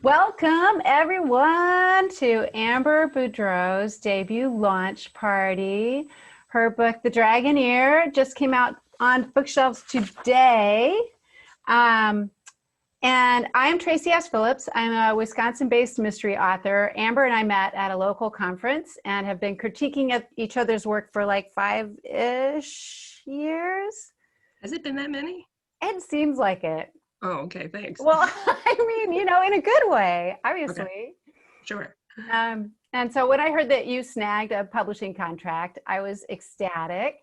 Welcome everyone to Amber Boudreau's debut launch party. Her book, The Dragoneer, just came out on bookshelves today. And I'm Tracy S. Phillips. I'm a Wisconsin-based mystery author. Amber and I met at a local conference and have been critiquing each other's work for like 5-ish years. Has it been that many? It seems like it. Oh, okay, thanks. Well, I mean, in a good way, obviously. Okay, sure. And so when I heard that you snagged a publishing contract, I was ecstatic.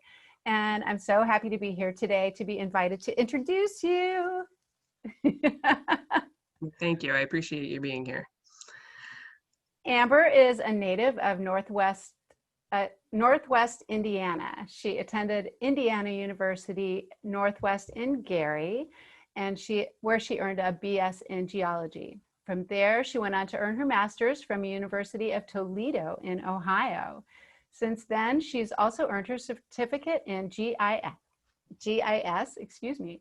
And I'm so happy to be here today to be invited to introduce you. Thank you. I appreciate you being here. Amber is a native of Northwest Indiana. She attended Indiana University Northwest in Gary, and where she earned a BS in geology. From there, she went on to earn her master's from University of Toledo in Ohio. Since then, she's also earned her certificate in GIS,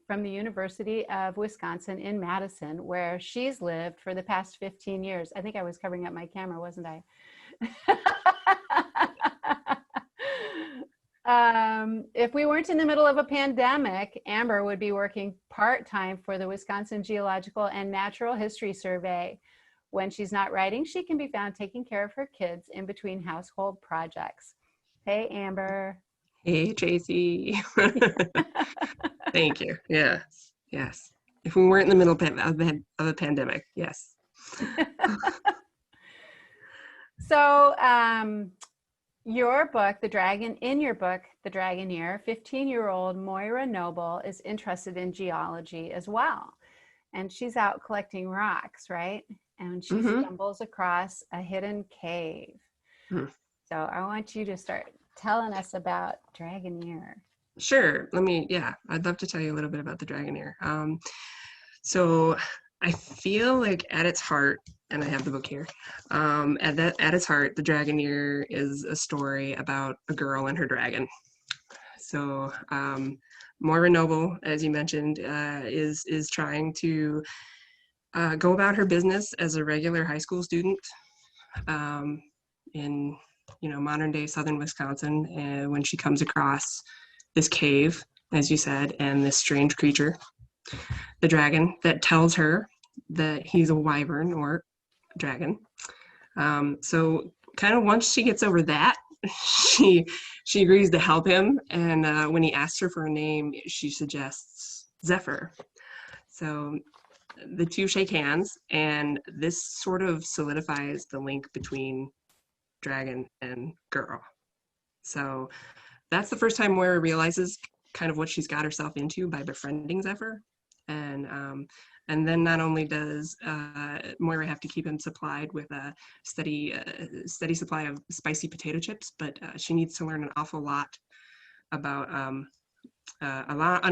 from the University of Wisconsin in Madison, where she's lived for the past 15 years. I think I was covering up my camera, wasn't I? If we weren't in the middle of a pandemic, Amber would be working part-time for the Wisconsin Geological and Natural History Survey. When she's not writing, she can be found taking care of her kids in between household projects. Hey, Amber. Hey, Tracy. Thank you. Yes, yes. If we weren't in the middle of a pandemic, yes. So, your book, The Dragoneer, 15-year-old Moira Noble is interested in geology as well. And she's out collecting rocks, right? And she stumbles across a hidden cave. So I want you to start telling us about Dragoneer. Sure. I'd love to tell you a little bit about the Dragoneer. So I feel like at its heart, and I have the book here, at its heart, the Dragoneer is a story about a girl and her dragon. So Moira Noble, as you mentioned, is trying to go about her business as a regular high school student in modern day southern Wisconsin, and when she comes across this cave, as you said, and this strange creature, the dragon, that tells her that he's a wyvern or dragon. So kind of once she gets over that, she agrees to help him, and when he asks her for a name, she suggests Zephyr. So the two shake hands, and this sort of solidifies the link between dragon and girl. So that's the first time Moira realizes kind of what she's got herself into by befriending Zephyr. And then not only does Moira have to keep him supplied with a steady supply of spicy potato chips, but she needs to learn an awful lot about an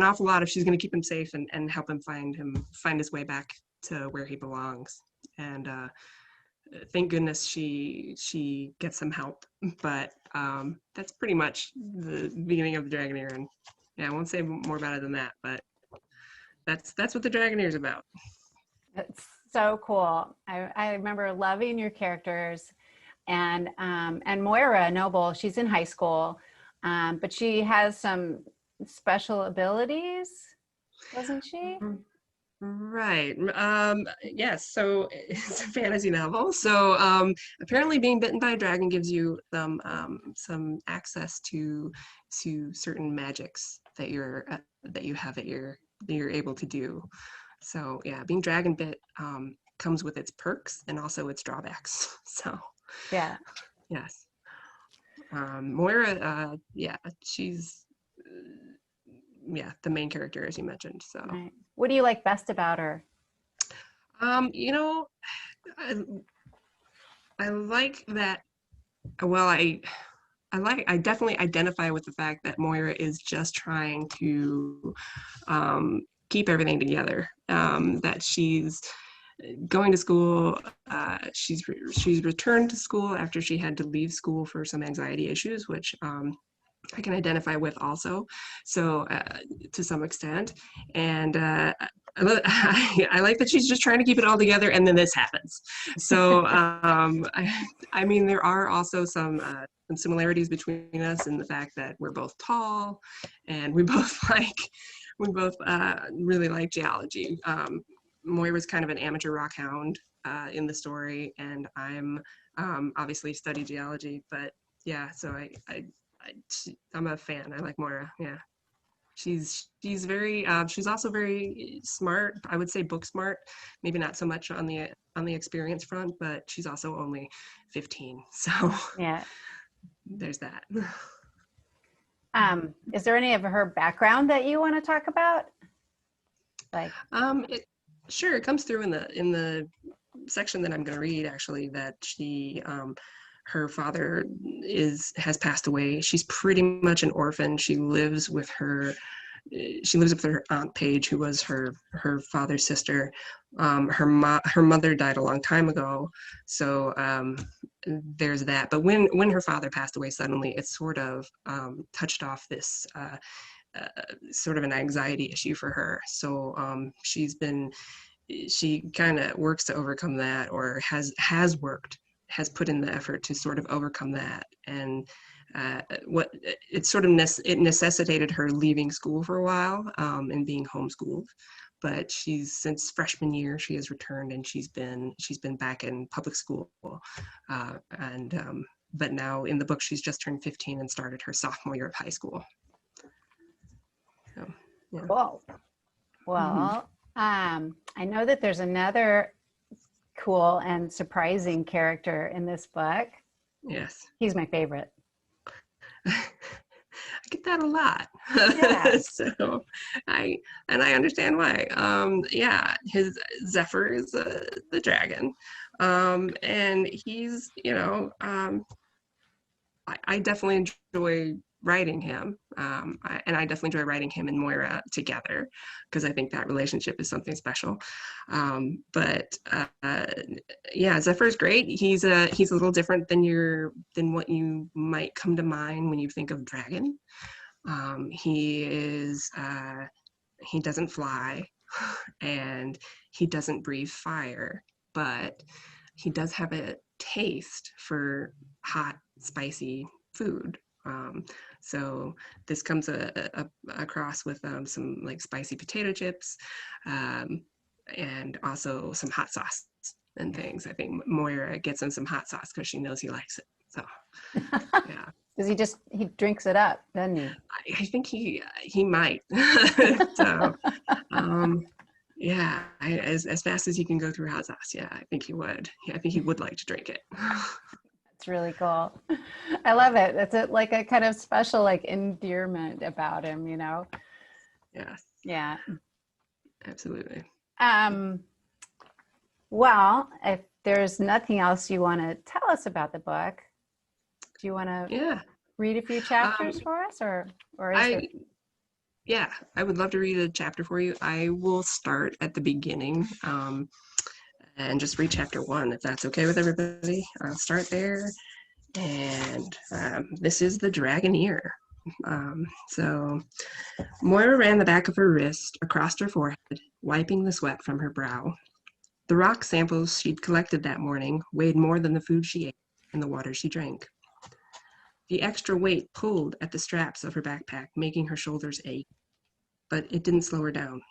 awful lot if she's going to keep him safe and help him find his way back to where he belongs. And thank goodness she gets some help. But that's pretty much the beginning of the Dragoneer. And yeah, I won't say more about it than that, but that's what the Dragoneer is about. It's so cool. I remember loving your characters, and Moira Noble, she's in high school, but she has some special abilities, doesn't she? Right. Yes. So it's a fantasy novel. So apparently, being bitten by a dragon gives you some access to certain magics that you're able to do. So yeah, being dragon bit comes with its perks and also its drawbacks. So yeah. Yes. Moira, she's the main character, as you mentioned. So right. What do you like best about her? I like that. Well, I definitely identify with the fact that Moira is just trying to keep everything together. That she's going to school. She's returned to school after she had to leave school for some anxiety issues, which I can identify with also. So to some extent, and I like that she's just trying to keep it all together, and then this happens. So, I mean, there are also some similarities between us in the fact that we're both tall, and we both really like geology. Moira's kind of an amateur rock hound in the story, and I'm obviously study geology. But yeah, so I'm a fan. I like Moira. Yeah. She's very she's also very smart. I would say book smart. Maybe not so much on the experience front, but she's also only 15. So Yeah. there's that. Is there any of her background that you want to talk about? Like, Sure, it comes through in the section that I'm going to read. Actually, that her father has passed away. She's pretty much an orphan. She lives with her Aunt Paige, who was her father's sister. Her mother died a long time ago, so there's that. But when her father passed away suddenly, it sort of touched off this sort of an anxiety issue for her. So she kind of works to overcome that, or has put in the effort to sort of overcome that. And it necessitated her leaving school for a while and being homeschooled. But since freshman year, she has returned, and she's been back in public school. But now in the book, she's just turned 15 and started her sophomore year of high school. So, yeah. cool. Well, I know that there's another cool and surprising character in this book. Yes. He's my favorite. I get that a lot. Yeah. So I understand why. Yeah, his Zephyr is the dragon. And he's, I definitely enjoy writing him. And I definitely enjoy writing him and Moira together, because I think that relationship is something special. But yeah, Zephyr's great. He's a little different than what you might come to mind when you think of dragon. He doesn't fly, and he doesn't breathe fire, but he does have a taste for hot, spicy food. So this comes across with some like spicy potato chips, and also some hot sauce and things. I think Moira gets him some hot sauce because she knows he likes it. So yeah. Because he drinks it up, doesn't he? I think he might. So yeah, as fast as he can go through hot sauce, yeah, I think he would. Yeah, I think he would like to drink it. It's really cool. I love it. It's like a kind of special like endearment about him, Yes. Yeah. Absolutely. Well, if there's nothing else you want to tell us about the book, do you want to read a few chapters for us, or is Yeah, I would love to read a chapter for you. I will start at the beginning and just read chapter 1, if that's okay with everybody. I'll start there. And this is the Dragoneer. So Moira ran the back of her wrist across her forehead, wiping the sweat from her brow. The rock samples she'd collected that morning weighed more than the food she ate and the water she drank. The extra weight pulled at the straps of her backpack, making her shoulders ache, but it didn't slow her down.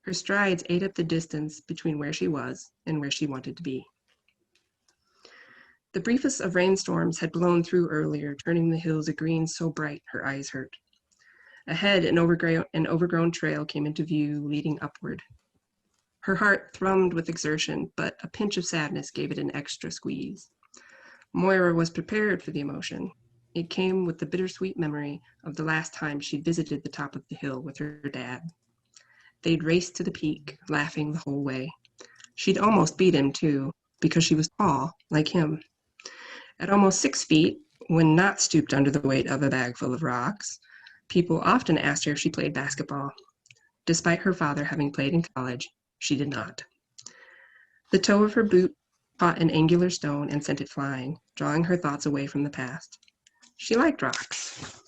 Her strides ate up the distance between where she was and where she wanted to be. The briefest of rainstorms had blown through earlier, turning the hills a green so bright her eyes hurt. Ahead, an overgrown trail came into view, leading upward. Her heart thrummed with exertion, but a pinch of sadness gave it an extra squeeze. Moira was prepared for the emotion. It came with the bittersweet memory of the last time she'd visited the top of the hill with her dad. They'd raced to the peak, laughing the whole way. She'd almost beat him, too, because she was tall, like him. At almost 6 feet, when not stooped under the weight of a bag full of rocks, people often asked her if she played basketball. Despite her father having played in college, she did not. The toe of her boot caught an angular stone and sent it flying, drawing her thoughts away from the past. She liked rocks.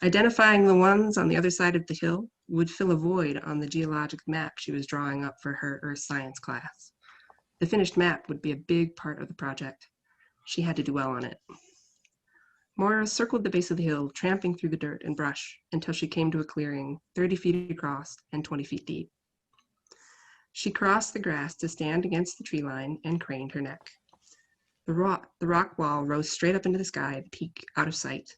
Identifying the ones on the other side of the hill would fill a void on the geologic map she was drawing up for her earth science class. The finished map would be a big part of the project. She had to do well on it. Moira circled the base of the hill, tramping through the dirt and brush until she came to a clearing 30 feet across and 20 feet deep. She crossed the grass to stand against the tree line and craned her neck. The rock wall rose straight up into the sky, the peak out of sight.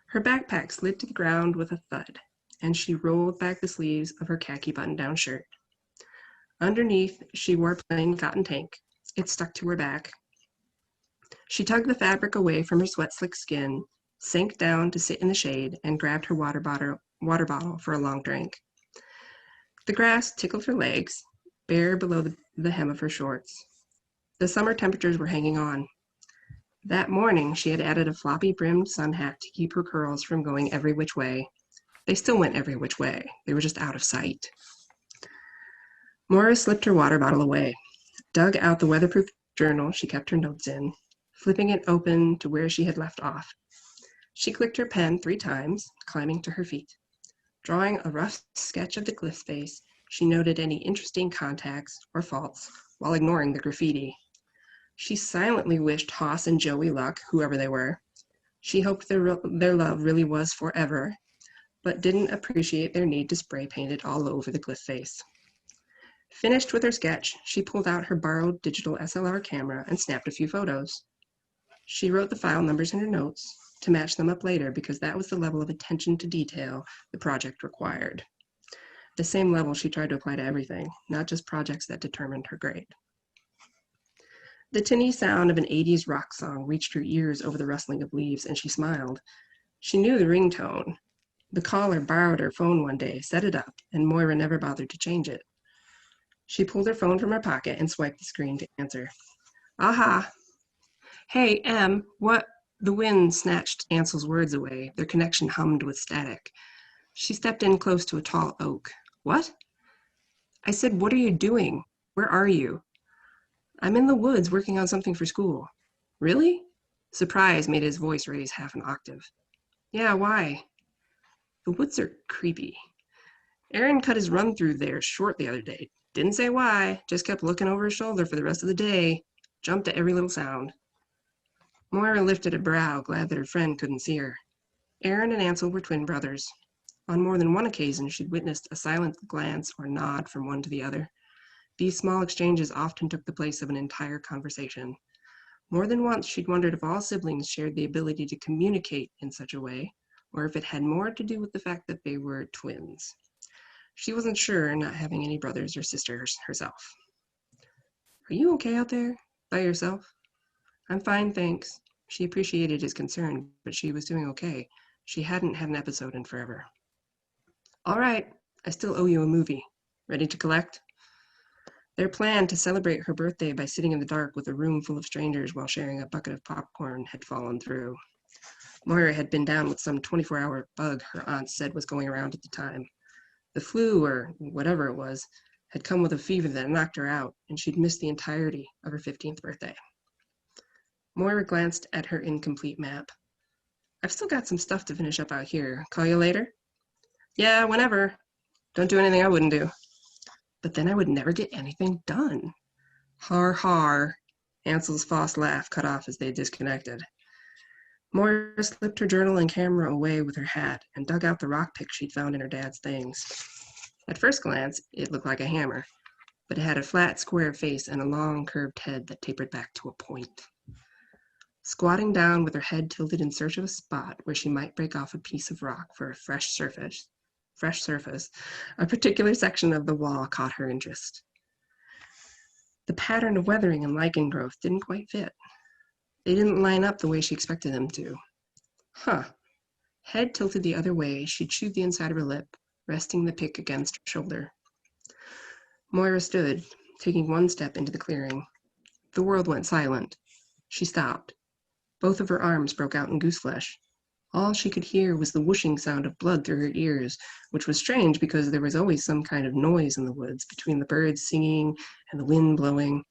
Her backpack slid to the ground with a thud, and she rolled back the sleeves of her khaki button-down shirt. Underneath, she wore a plain cotton tank. It stuck to her back. She tugged the fabric away from her sweat-slick skin, sank down to sit in the shade, and grabbed her water bottle for a long drink. The grass tickled her legs, bare below the hem of her shorts. The summer temperatures were hanging on. That morning, she had added a floppy-brimmed sun hat to keep her curls from going every which way. They still went every which way. They were just out of sight. Moira slipped her water bottle away, dug out the weatherproof journal she kept her notes in, flipping it open to where she had left off. She clicked her pen 3 times, climbing to her feet. Drawing a rough sketch of the cliff face, she noted any interesting contacts or faults while ignoring the graffiti. She silently wished Hoss and Joey luck, whoever they were. She hoped their love really was forever, but didn't appreciate their need to spray paint it all over the cliff face. Finished with her sketch, she pulled out her borrowed digital SLR camera and snapped a few photos. She wrote the file numbers in her notes to match them up later because that was the level of attention to detail the project required. The same level she tried to apply to everything, not just projects that determined her grade. The tinny sound of an 80s rock song reached her ears over the rustling of leaves, and she smiled. She knew the ringtone. The caller borrowed her phone one day, set it up, and Moira never bothered to change it. She pulled her phone from her pocket and swiped the screen to answer. Aha! Hey, Em, what? The wind snatched Ansel's words away. Their connection hummed with static. She stepped in close to a tall oak. What? I said, what are you doing? Where are you? I'm in the woods working on something for school. Really? Surprise made his voice raise half an octave. Yeah, why? The woods are creepy. Aaron cut his run through there short the other day. Didn't say why, just kept looking over his shoulder for the rest of the day. Jumped at every little sound. Moira lifted a brow, glad that her friend couldn't see her. Aaron and Ansel were twin brothers. On more than one occasion, she'd witnessed a silent glance or nod from one to the other. These small exchanges often took the place of an entire conversation. More than once, she'd wondered if all siblings shared the ability to communicate in such a way, or if it had more to do with the fact that they were twins. She wasn't sure, not having any brothers or sisters herself. Are you okay out there? By yourself? I'm fine, thanks. She appreciated his concern, but she was doing okay. She hadn't had an episode in forever. All right, I still owe you a movie. Ready to collect? Their plan to celebrate her birthday by sitting in the dark with a room full of strangers while sharing a bucket of popcorn had fallen through. Moira had been down with some 24-hour bug her aunt said was going around at the time. The flu, or whatever it was, had come with a fever that knocked her out, and she'd missed the entirety of her 15th birthday. Moira glanced at her incomplete map. I've still got some stuff to finish up out here. Call you later? Yeah, whenever. Don't do anything I wouldn't do. But then I would never get anything done. Har har. Ansel's false laugh cut off as they disconnected. Moira slipped her journal and camera away with her hat and dug out the rock pick she'd found in her dad's things. At first glance, it looked like a hammer, but it had a flat, square face and a long, curved head that tapered back to a point. Squatting down with her head tilted in search of a spot where she might break off a piece of rock for a fresh surface, a particular section of the wall caught her interest. The pattern of weathering and lichen growth didn't quite fit. They didn't line up the way she expected them to. Huh. Head tilted the other way, she chewed the inside of her lip, resting the pick against her shoulder. Moira stood, taking one step into the clearing. The world went silent. She stopped. Both of her arms broke out in gooseflesh. All she could hear was the whooshing sound of blood through her ears, which was strange because there was always some kind of noise in the woods between the birds singing and the wind blowing,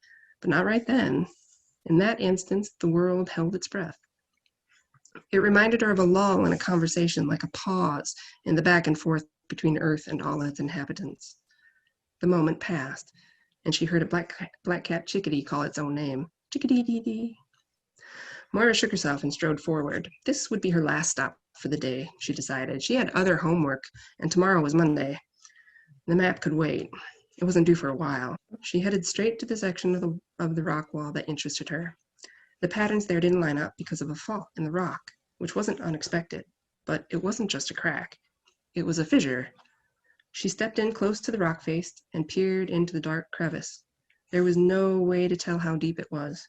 but not right then. In that instance, the world held its breath. It reminded her of a lull in a conversation, like a pause in the back and forth between Earth and all its inhabitants. The moment passed, and she heard a black-capped chickadee call its own name. Chickadee-dee-dee. Moira shook herself and strode forward. This would be her last stop for the day, she decided. She had other homework, and tomorrow was Monday. The map could wait. It wasn't due for a while. She headed straight to the section of the rock wall that interested her. The patterns there didn't line up because of a fault in the rock, which wasn't unexpected. But it wasn't just a crack. It was a fissure. She stepped in close to the rock face and peered into the dark crevice. There was no way to tell how deep it was.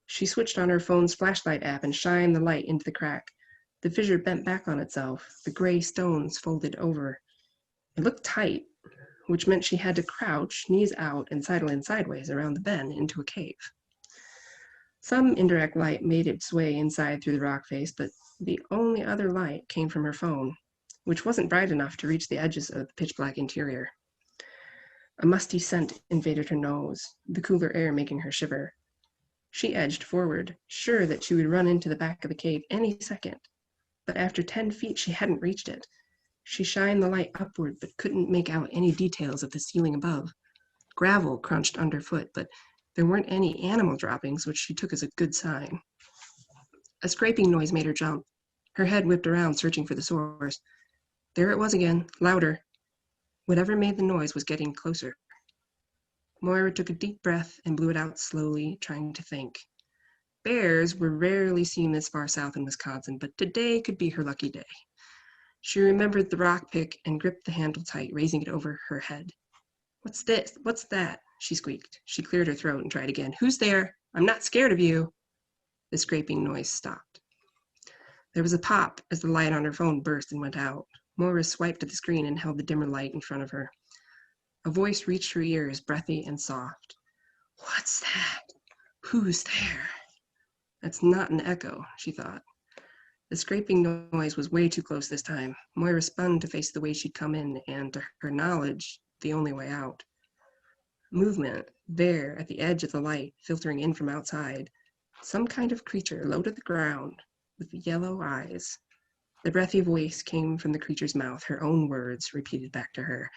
She switched on her phone's flashlight app and shined the light into the crack. The fissure bent back on itself, the gray stones folded over. It looked tight, which meant she had to crouch, knees out, and sidle in sideways around the bend into a cave. Some indirect light made its way inside through the rock face, but the only other light came from her phone, which wasn't bright enough to reach the edges of the pitch-black interior. A musty scent invaded her nose, the cooler air making her shiver. She edged forward, sure that she would run into the back of the cave any second. But after 10 feet, she hadn't reached it. She shined the light upward, but couldn't make out any details of the ceiling above. Gravel crunched underfoot, but there weren't any animal droppings, which she took as a good sign. A scraping noise made her jump. Her head whipped around, searching for the source. There it was again, louder. Whatever made the noise was getting closer. Moira took a deep breath and blew it out slowly, trying to think. Bears were rarely seen this far south in Wisconsin, but today could be her lucky day. She remembered the rock pick and gripped the handle tight, raising it over her head. What's this? What's that? She squeaked. She cleared her throat and tried again. Who's there? I'm not scared of you. The scraping noise stopped. There was a pop as the light on her phone burst and went out. Moira swiped at the screen and held the dimmer light in front of her. A voice reached her ears, breathy and soft. What's that? Who's there? That's not an echo, she thought. The scraping noise was way too close this time. Moira spun to face the way she'd come in, and to her knowledge, the only way out. Movement, there at the edge of the light, filtering in from outside. Some kind of creature low to the ground, with yellow eyes. The breathy voice came from the creature's mouth, her own words repeated back to her.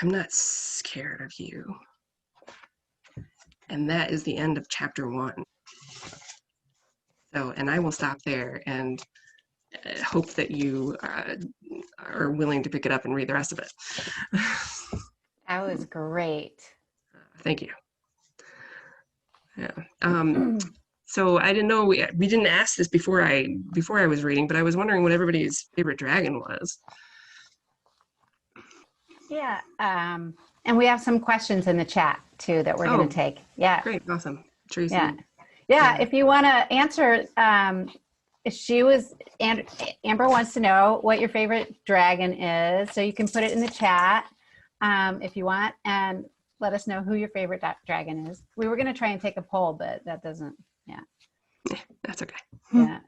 I'm not scared of you. And that is the end of chapter 1. So, and I will stop there and hope that you are willing to pick it up and read the rest of it. That was great. Thank you. Yeah. So I didn't know, we didn't ask this before I was reading, but I was wondering what everybody's favorite dragon was. Yeah. And we have some questions in the chat too that we're going to take. Yeah. Great. Awesome. Tracy. Yeah. If you want to answer, Amber wants to know what your favorite dragon is. So you can put it in the chat if you want, and let us know who your favorite dragon is. We were going to try and take a poll, but that doesn't, That's okay. Yeah.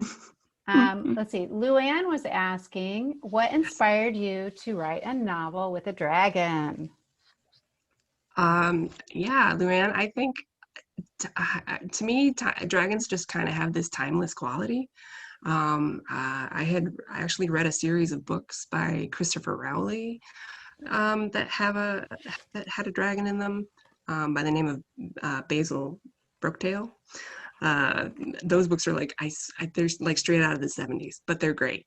Let's see. Luann was asking, what inspired you to write a novel with a dragon? Yeah, Luann, I think to me, dragons just kind of have this timeless quality. I had actually read a series of books by Christopher Rowley that had a dragon in them by the name of Basil Brooktail. Those books are like they're like straight out of the 70s, but they're great.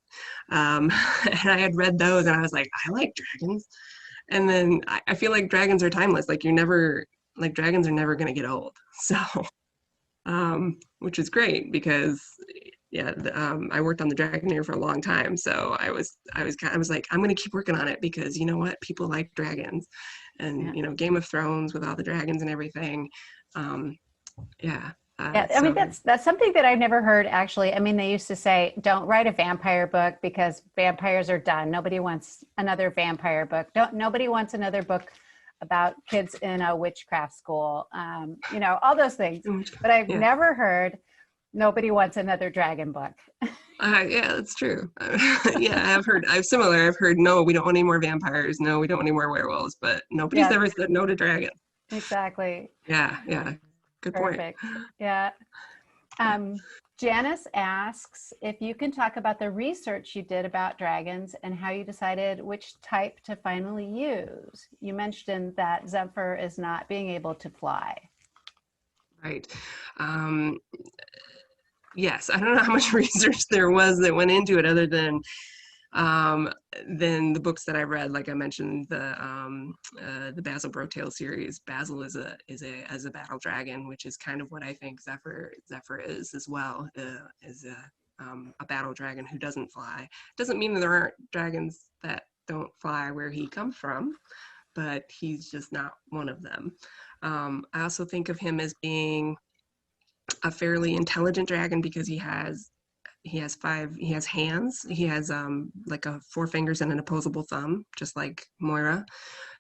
And I had read those and I was like, I like dragons. And then I feel like dragons are timeless. Like dragons are never going to get old. So, which is great because I worked on the Dragoneer for a long time. So I was like, I'm going to keep working on it because you know what? People like dragons, and Game of Thrones with all the dragons and everything. I mean, that's something that I've never heard, actually. I mean, they used to say, don't write a vampire book because vampires are done. Nobody wants another vampire book. Nobody wants another book about kids in a witchcraft school, all those things. But I've never heard nobody wants another dragon book. Yeah, that's true. I've heard no, we don't want any more vampires. No, we don't want any more werewolves, but nobody's ever said no to dragon. Exactly. Yeah. Good point. Perfect. Yeah. Janice asks if you can talk about the research you did about dragons and how you decided which type to finally use. You mentioned that Zephyr is not being able to fly. Right. Yes, I don't know how much research there was that went into it other than the books that I read. Like I mentioned, the Basil Brotail series. Basil is a battle dragon, which is kind of what I think Zephyr is as well. Is a battle dragon who doesn't fly. Doesn't mean that there aren't dragons that don't fly where he comes from, but he's just not one of them. I also think of him as being a fairly intelligent dragon because he has hands. He has like 4 fingers and an opposable thumb, just like Moira.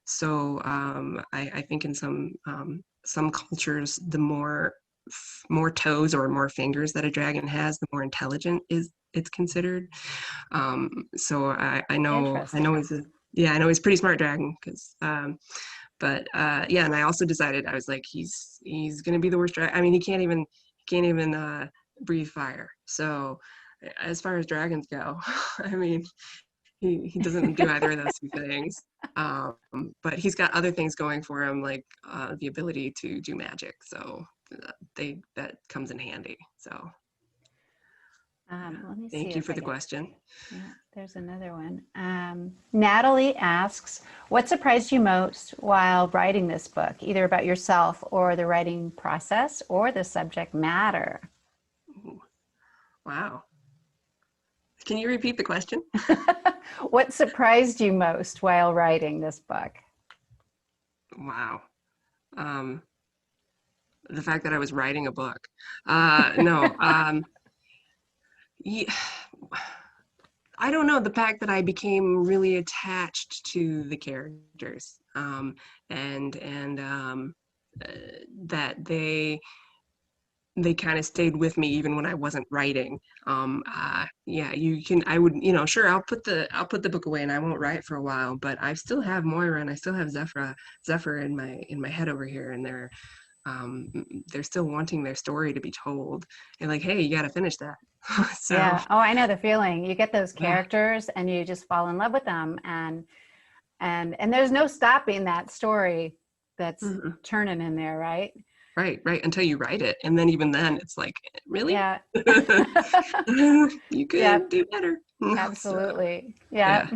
So I think in some cultures, the more toes or more fingers that a dragon has, the more intelligent it's considered. So I know I know he's a pretty smart dragon because but yeah, and I also decided, I was like, he's gonna be the worst dragon. I mean, he can't even breathe fire. So as far as dragons go, I mean, he doesn't do either of those 2 things. But he's got other things going for him, like the ability to do magic. So that comes in handy. So Let me see. Thank you for the question. Yeah, there's another one. Natalie asks, what surprised you most while writing this book, either about yourself or the writing process or the subject matter? Ooh, wow. Can you repeat the question? What surprised you most while writing this book? Wow. The fact that I was writing a book. No. Yeah, I don't know, the fact that I became really attached to the characters, and that they kind of stayed with me even when I wasn't writing. Yeah, I would, sure, I'll put the book away and I won't write for a while, but I still have Moira and I still have Zephyr in my head over here, and they're still wanting their story to be told. And like, hey, you got to finish that. So Yeah. Oh, I know the feeling. You get those yeah. characters and you just fall in love with them, and there's no stopping that story that's churning in there, right? Right, until you write it, and then even then it's like, really? Yeah. You Yeah, could do better. absolutely. So, Yeah.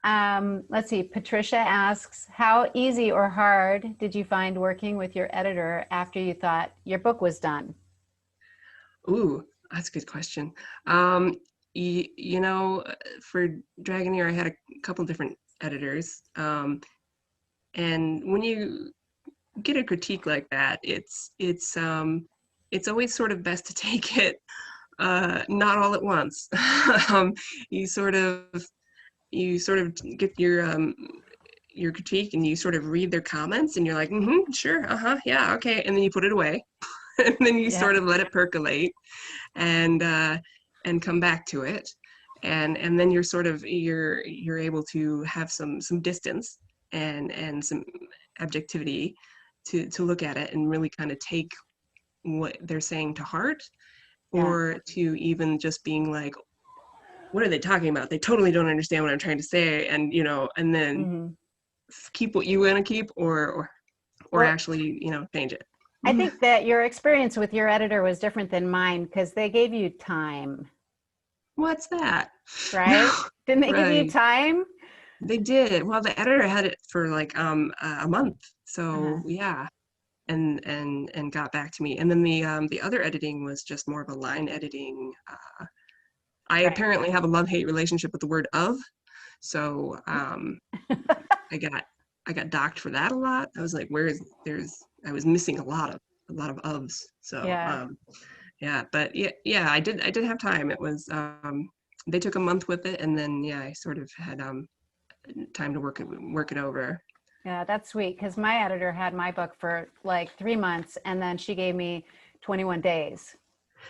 yeah. Let's see. Patricia asks, how easy or hard did you find working with your editor after you thought your book was done? Ooh, that's a good question. For Dragoneer, I had a couple different editors, and when you get a critique like that, it's always sort of best to take it not all at once. You sort of get your critique and you sort of read their comments and you're like, sure, yeah, okay, and then you put it away. And then you Yeah. sort of let it percolate and come back to it, and then you're able to have some distance and some objectivity to look at it and really kind of take what they're saying to heart, Yeah. or to even just being like, what are they talking about? They totally don't understand what I'm trying to say, and and then keep what you want to keep, or Well, actually change it. I think that your experience with your editor was different than mine because they gave you time, What's that? right? Didn't they give you Right. time? They did. Well, the editor had it for like a month. So yeah. And got back to me. And then the other editing was just more of a line editing. I Right. apparently have a love-hate relationship with the word of. So I got docked for that a lot. I was like, I was missing a lot of ofs. So Yeah. yeah, but yeah, I did have time. It was they took a month with it, and then yeah, I sort of had time to work it over. Yeah, that's sweet because my editor had my book for like 3 months and then she gave me 21 days.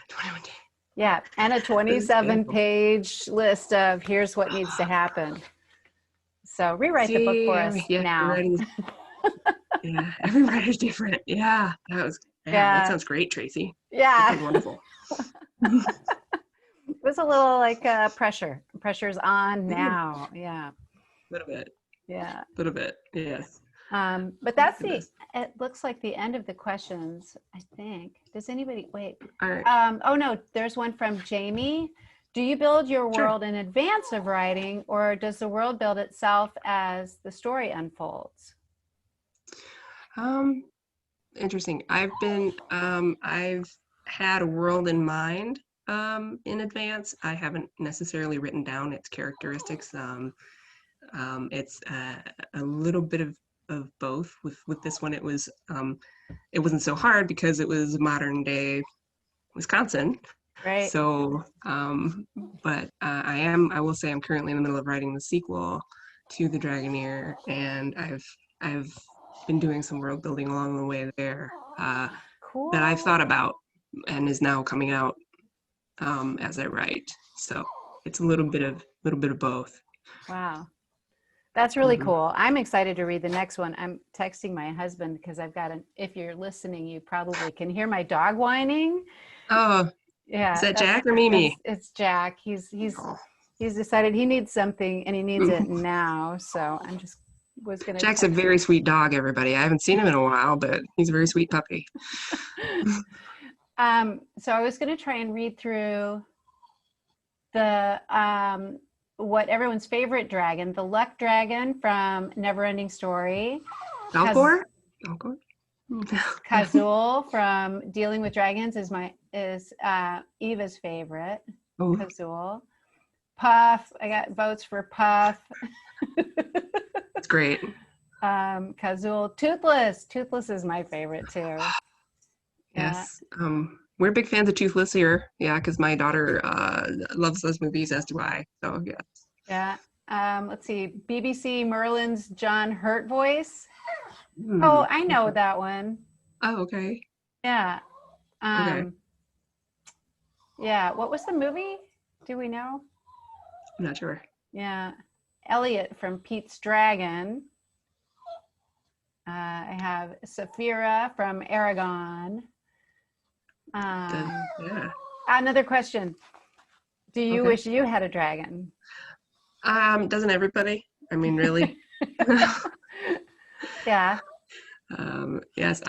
21 days. Yeah, and a 27-page list of here's what needs to happen. So rewrite the book for us yeah, now. yeah, every writer's different. Yeah, that Yeah. sounds great, Tracy. Yeah. sounds wonderful. It was a little like pressure's on now. Yeah. A little bit, Yeah. a little bit. Yes. But Oh my that's goodness. it looks like the end of the questions, I think. Does anybody, wait. All right. Oh no, there's one from Jamie. Do you build your Sure. world in advance of writing, or does the world build itself as the story unfolds? Interesting. I've had a world in mind in advance. I haven't necessarily written down its characteristics. It's a little bit of both. With this one, it wasn't so hard because it was modern day Wisconsin. Right. So, but I will say I'm currently in the middle of writing the sequel to The Dragoneer, and I've been doing some world building along the way there that I've Cool. thought about and is now coming out as I write. So it's a little bit of both. Wow. That's really Hmm. cool. I'm excited to read the next one. I'm texting my husband because I've got if you're listening, you probably can hear my dog whining. Oh, is Yeah, that Jack or Mimi? it's Jack. Oh. He's decided he needs something and he needs it now. So I'm just was gonna Jack's a text very him. sweet dog, everybody. I haven't seen him in a while, but he's a very sweet puppy. So I was gonna try and read through the what everyone's favorite dragon, the luck dragon from Neverending Story, Kaz, Falcor? Falcor? Kazul from Dealing with Dragons is Eva's favorite. Oh, Kazul. Puff, I got votes for Puff. it's great. Kazul. Toothless is my favorite too. Yeah. Yes. We're big fans of Toothless here. Yeah, because my daughter loves those movies, as do I. So, yeah. Yeah. Let's see. BBC Merlin's John Hurt voice. Hmm. Oh, I know that one. Oh, okay. Yeah. Okay. Yeah. What was the movie? Do we know? I'm not sure. Yeah. Elliot from Pete's Dragon. I have Saphira from Aragon. Yeah. Another question. Do you Okay. wish you had a dragon? Doesn't everybody? I mean, really? Yeah. Yes,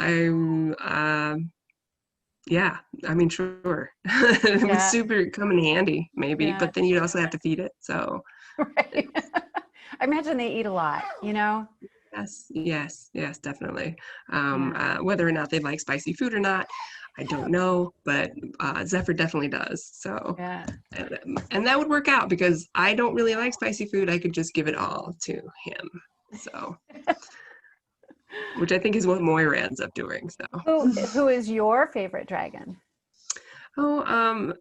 yeah, I mean, sure. It would Yeah. super come in handy, maybe, Yeah. but then you'd also have to feed it. So, Right. I imagine they eat a lot, you know? yes, yes, yes, definitely. Yeah. Whether or not they like spicy food or not, I don't know, but Zephyr definitely does. So, Yeah. and that would work out because I don't really like spicy food. I could just give it all to him. So, which I think is what Moira ends up doing. So, Who is your favorite dragon? oh,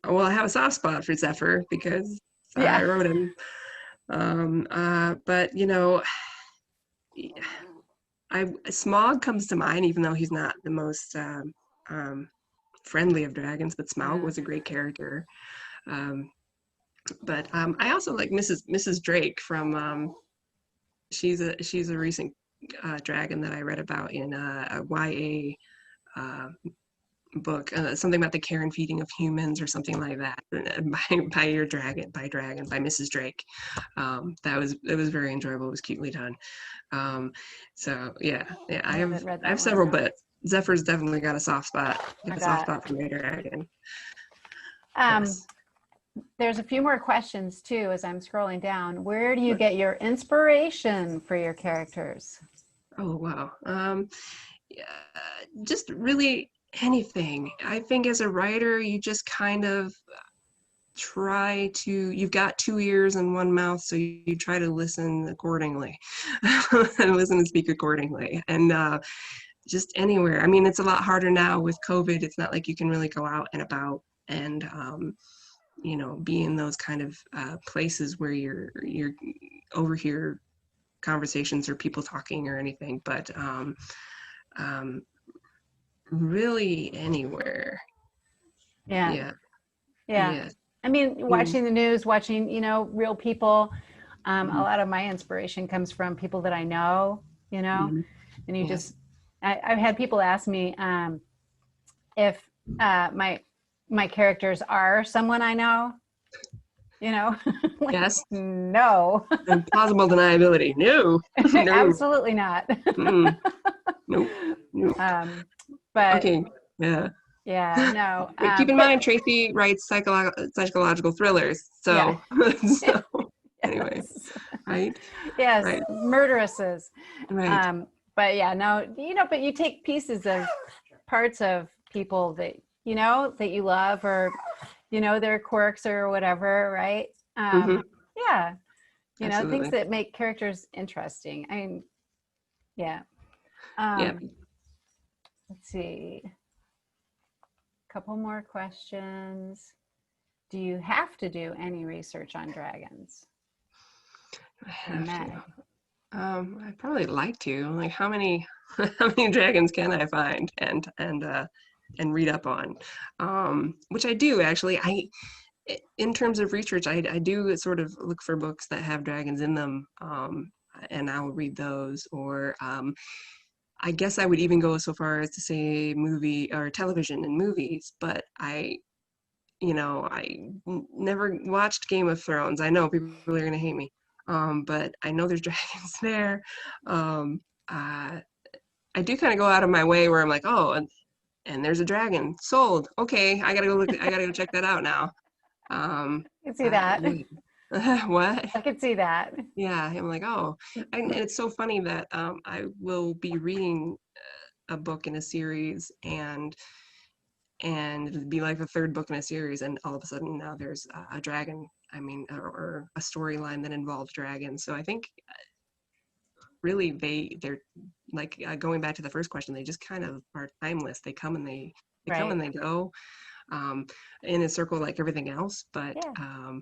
well, I have a soft spot for Zephyr because I Yeah. wrote him. But Smog comes to mind, even though he's not the most friendly of dragons. But Smaug Yeah. was a great character. Um, but I also like Mrs. Drake from. She's a recent dragon that I read about in a YA book, something about the care and feeding of humans or something like that, by your dragon, by Mrs. Drake. It was very enjoyable. It was cutely done. So yeah, I haven't read I that have one. several, but Zephyr's definitely got a soft spot. I Got a soft bet. spot for my dragon. Um, Yes. there's a few more questions too as I'm scrolling down. Where do you Sure. get your inspiration for your characters? Oh wow. Yeah, just really anything. I think as a writer, you just kind of you've got two ears and one mouth, so you try to listen accordingly and listen and speak accordingly. And just anywhere. I mean, it's a lot harder now with COVID. It's not like you can really go out and about and be in those kind of places where you're overhear conversations or people talking or anything. But really anywhere. Yeah. Yeah. Yeah. Yeah. I mean, Mm, watching the news, watching, real people. A mhm, lot of my inspiration comes from people that I know, mhm. and you Yeah. just, I've had people ask me, if my characters are someone I know, you know, like, Yes. no, And plausible deniability. No. No. absolutely not. Mm-mm. Nope. Nope. But Okay. Yeah. yeah, no. But keep in But mind, Tracy writes psychological thrillers. yeah, So, so anyway, yes, right? yes, Right. murderesses. Right. Um, but yeah, no, but you take pieces of parts of people that that you love, or their quirks or whatever, right? Mm-hmm. Yeah, things Absolutely. that make characters interesting. I mean, yeah. Yeah. Let's see, a couple more questions. Do you have to do any research on dragons? I Or have to. Meg? I'd probably like to. Like, how many how many dragons can I find and read up on? Which I do actually. In terms of research, I do sort of look for books that have dragons in them, and I'll read those. Or I guess I would even go so far as to say movie or television and movies. But never watched Game of Thrones. I know people are gonna hate me, but I know there's dragons there. Um, uh, I do kind of go out of my way where I'm like, oh, and there's a dragon sold. Okay, I gotta go look. I gotta go check that out now. I can see that. What? I can see that. Yeah, I'm like, oh, and it's so funny that I will be reading a book in a series and it'd be like the third book in a series, and all of a sudden now there's a dragon. I mean, or a storyline that involves dragons. So I think really they're like going back to the first question. They just kind of are timeless. They come and they come Right. and they go in a circle like everything else. But Yeah.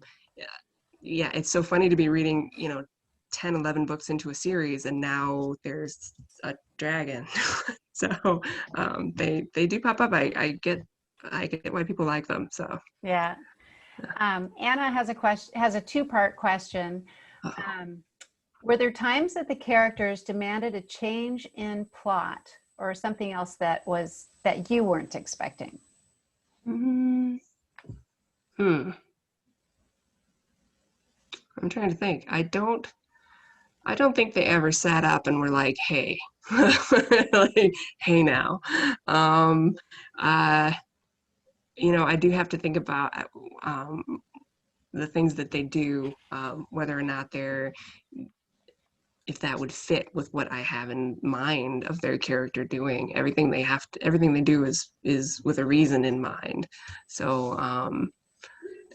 yeah, it's so funny to be reading 10, 11 books into a series, and now there's a dragon. So they do pop up. I get why people like them. So Yeah. Anna has a two-part question. uh-oh. Were there times that the characters demanded a change in plot or something else that you weren't expecting? Hmm. I'm trying to think. I don't think they ever sat up and were like, hey, like, hey now. Um, uh, I do have to think about um, the things that they do, whether or not if that would fit with what I have in mind of their character doing. Everything everything they do is with a reason in mind. So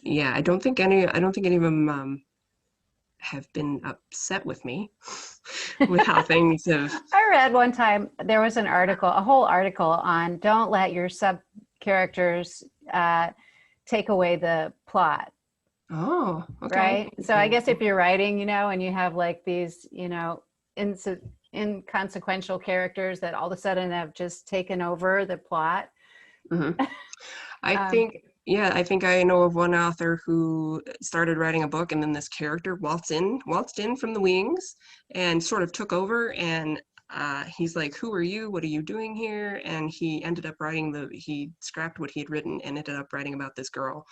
yeah, I don't think any of them have been upset with me with how things have. I read one time there was a whole article on don't let your sub characters take away the plot. Oh, okay. Right. So I guess if you're writing, and you have like these, inconsequential characters that all of a sudden have just taken over the plot. Mm-hmm. I Um, think, yeah, I think I know of one author who started writing a book, and then this character waltzed in from the wings and sort of took over. And he's like, "Who are you? What are you doing here?" And he ended up he scrapped what he had written and ended up writing about this girl.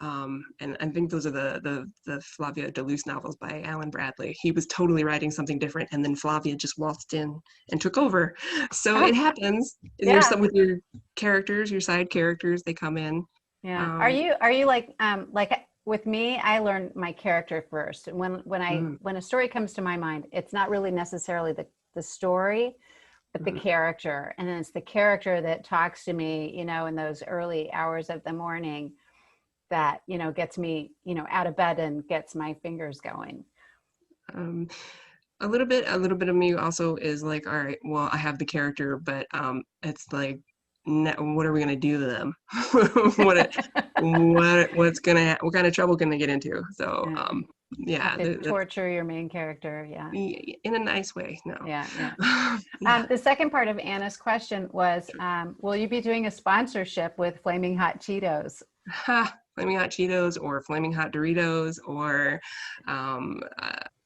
And I think those are the Flavia de Luce novels by Alan Bradley. He was totally writing something different, and then Flavia just waltzed in and took over. So it happens. There's yeah. some with your characters, your side characters, they come in. Yeah. Are you like with me, I learn my character first. When a story comes to my mind, it's not really necessarily the story, but the character. And then it's the character that talks to me, in those early hours of the morning that, gets me, out of bed and gets my fingers going. Um, a little bit of me also is like, all right, well, I have the character, but it's like, what are we gonna do to them? What kind of trouble can they get into? So Yeah. yeah, Have to torture your main character. Yeah. in a nice way. No. Yeah. Yeah. Yeah. The second part of Anna's question was, will you be doing a sponsorship with Flaming Hot Cheetos? Flaming Hot Cheetos or Flaming Hot Doritos or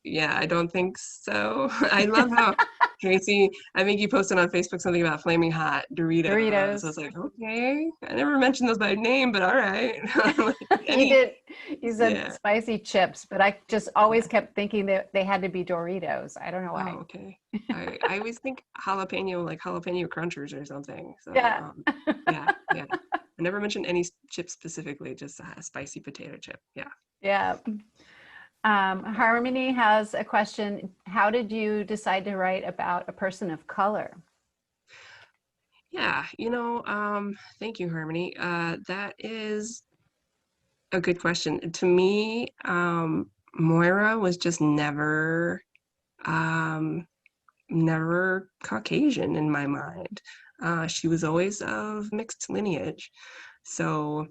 Yeah, I don't think so. I love how Tracy, I think you posted on Facebook something about flaming hot Doritos. I was Doritos. like, okay, I never mentioned those by name, but all right. Like, You did. You said yeah, spicy chips, but I just always yeah. kept thinking that they had to be Doritos. I don't know Oh, why. okay. I always think jalapeno, like jalapeno crunchers or something. So, Yeah. yeah, yeah. I never mentioned any chip specifically, just a spicy potato chip. Yeah. Yeah. Harmony has a question. How did you decide to write about a person of color? Yeah, thank you, Harmony. That is a good question. To me, Moira was just um, never Caucasian in my mind. She was always of mixed lineage. So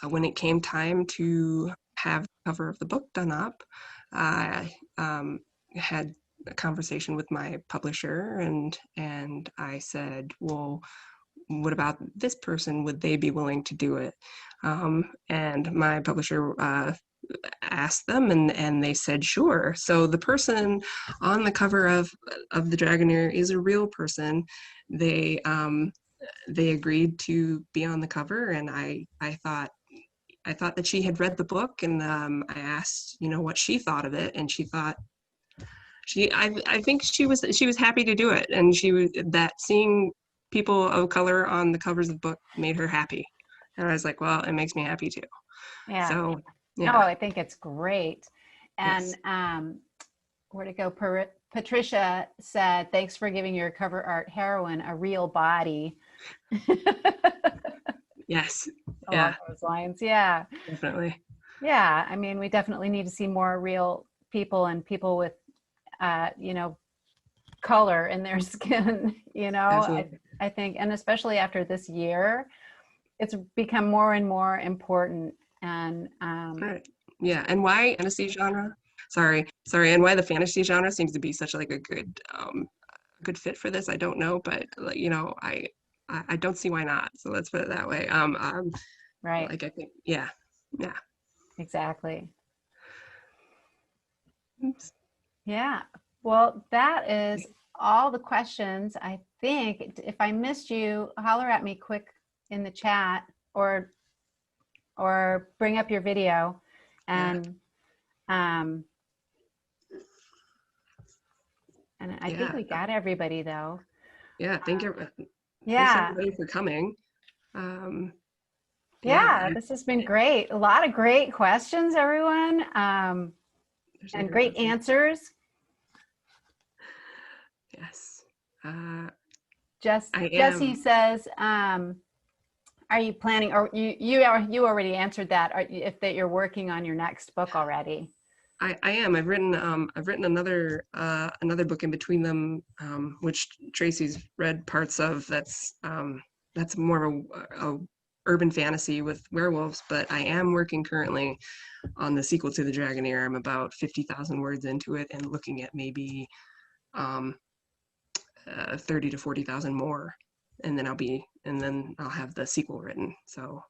when it came time to have the cover of the book done up, I had a conversation with my publisher, and I said, well, what about this person? Would they be willing to do it? And my publisher asked them, and they said sure. So the person on the cover of the Dragoneer is a real person. They agreed to be on the cover, and I thought that she had read the book, and I asked, what she thought of it, and she thought I think she was happy to do it, and she was that seeing people of color on the covers of the book made her happy, and I was like, well, it makes me happy too. Yeah. So No, yeah, I think it's great. And yes, where to go? Patricia said, thanks for giving your cover art heroine a real body. yes, Along yeah, those lines. Yeah. definitely, Yeah. I mean, we definitely need to see more real people and people with, color in their skin, absolutely, I think, and especially after this year, it's become more and more important. And all right, yeah, and why fantasy genre? Sorry, and why the fantasy genre seems to be such like a good fit for this, I don't know, but like, I don't see why not. So let's put it that way. right, Like I think, yeah, yeah. exactly. Oops. Yeah. Well, that is all the questions. I think if I missed you, holler at me quick in the chat or bring up your video. Yeah, And um and I think yeah, we got everybody though. yeah. Thanks Yeah. everybody for coming. Um, yeah, Yeah, this has been great. A lot of great questions, everyone. there's And other great questions. answers. Yes, uh, I Jesse am. says, are you planning, or you already answered that, if that you're working on your next book already? I am. I've written another book in between them, which Tracy's read parts of. That's more of a urban fantasy with werewolves, but I am working currently on the sequel to the Dragoneer. I'm about 50,000 words into it and looking at maybe um, 30 to 40,000 more, and then I'll have the sequel written. So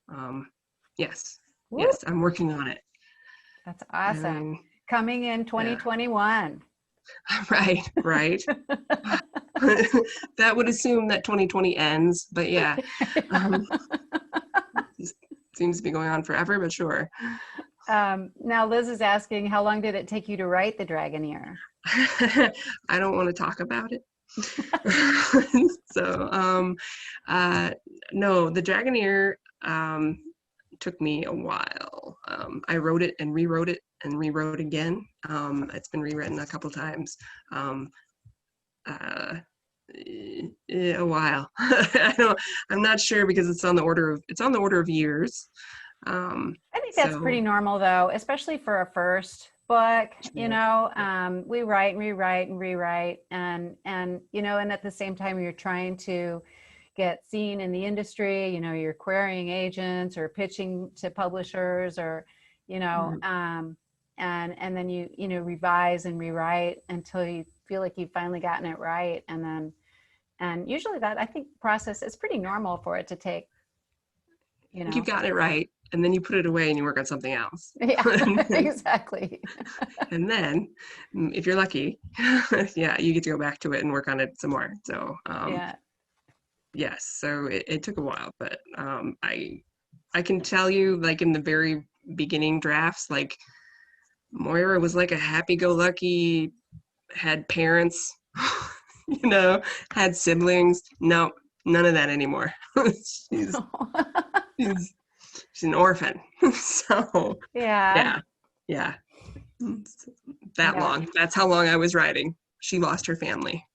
yes, Woo, yes, I'm working on it. that's I awesome. mean, Coming in yeah, 2021. right, right. That would assume that 2020 ends, but yeah, um, seems to be going on forever, but sure. Now Liz is asking, how long did it take you to write The Dragoneer? I don't want to talk about it. So, uh, no, the Dragoneer took me a while. I wrote it and rewrote again. It's been rewritten a couple times. Um, uh, a while. I'm not sure because it's on the order of years. Um, I think that's so pretty normal though, especially for a first book. true. Yeah. We write and rewrite and rewrite, and and at the same time you're trying to get seen in the industry. You're querying agents or pitching to publishers, or Mhm. and then you revise and rewrite until you feel like you've finally gotten it right, and usually that, I think, process is pretty normal for it to take. I think you've gotten it right. and then you put it away and you work on something else. Yeah, and, then, exactly. and then, if you're lucky, yeah, you get to go back to it and work on it some more. So Yeah. yes, so it took a while, but I can tell you, like in the very beginning drafts, like Moira was like a happy-go-lucky, had parents, had siblings. No, none of that anymore. she's, she's she's an orphan. So Yeah. yeah. That Yeah. long. That's how long I was writing. She lost her family.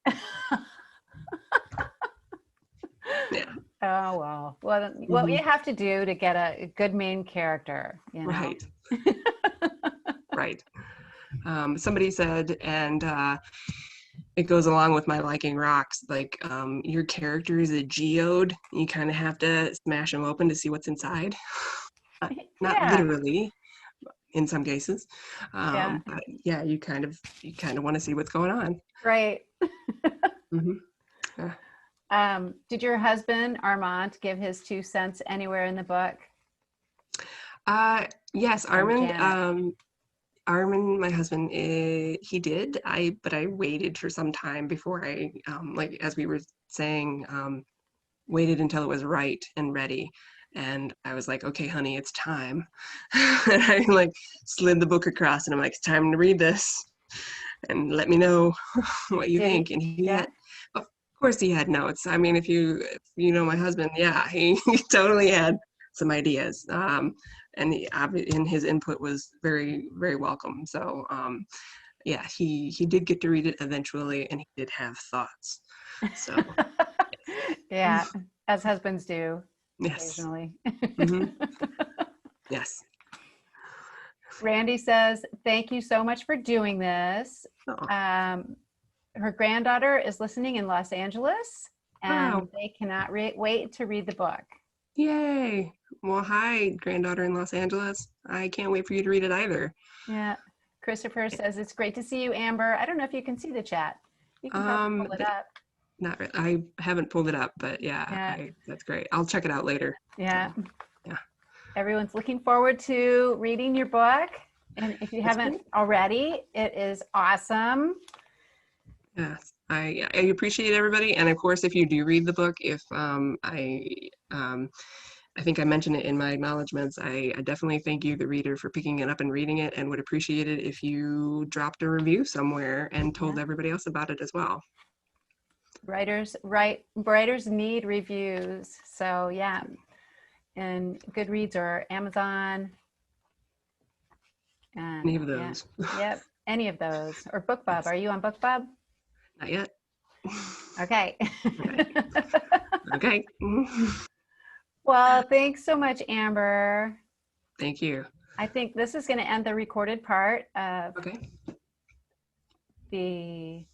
Yeah. Oh, well. Well, what Mhm. you have to do to get a good main character, you know? Right. Right. Somebody said, and it goes along with my liking rocks, like your character is a geode. You kind of have to smash them open to see what's inside. Not Yeah. literally in some cases. Yeah. But yeah, you kind of want to see what's going on. Right. Hmm. Did your husband, Armand, give his 2 cents anywhere in the book? Yes, Or Janet? Armin, my husband, he did. But I waited for some time before I, like as we were saying, waited until it was right and ready. And I was like, okay, honey, it's time. And I like slid the book across, and I'm like, it's time to read this, and let me know what you Did think. he? And he Yeah. had, of course, he had notes. I mean, if you know my husband, yeah, he totally had some ideas. And his input was very, very welcome. So yeah, he did get to read it eventually, and he did have thoughts. So Yeah, as husbands do yes. occasionally. Hmm. Yes. Randy says, thank you so much for doing this. Oh, Her granddaughter is listening in Los Angeles, wow. and they cannot wait to read the book. Yay. Well, hi, granddaughter in Los Angeles. I can't wait for you to read it either. Yeah. Christopher says, it's great to see you, Amber. I don't know if you can see the chat. You can probably Um, pull it up. Not really. I haven't pulled it up, but yeah, Yeah. that's great. I'll check it out later. Yeah. So, yeah. Everyone's looking forward to reading your book. And if you That's haven't great. already, it is awesome. Yes. I appreciate everybody. And of course, if you do read the book, if I think I mentioned it in my acknowledgments, I definitely thank you, the reader, for picking it up and reading it, and would appreciate it if you dropped a review somewhere and told Yeah. everybody else about it as well. Writers need reviews. So yeah. And Goodreads or Amazon. And Any of yeah. those. Yep. Any of those. Or BookBub. Yes. Are you on BookBub? Not yet. Okay. Okay. Okay. Well, thanks so much, Amber. Thank you. I think this is going to end the recorded part of Okay. the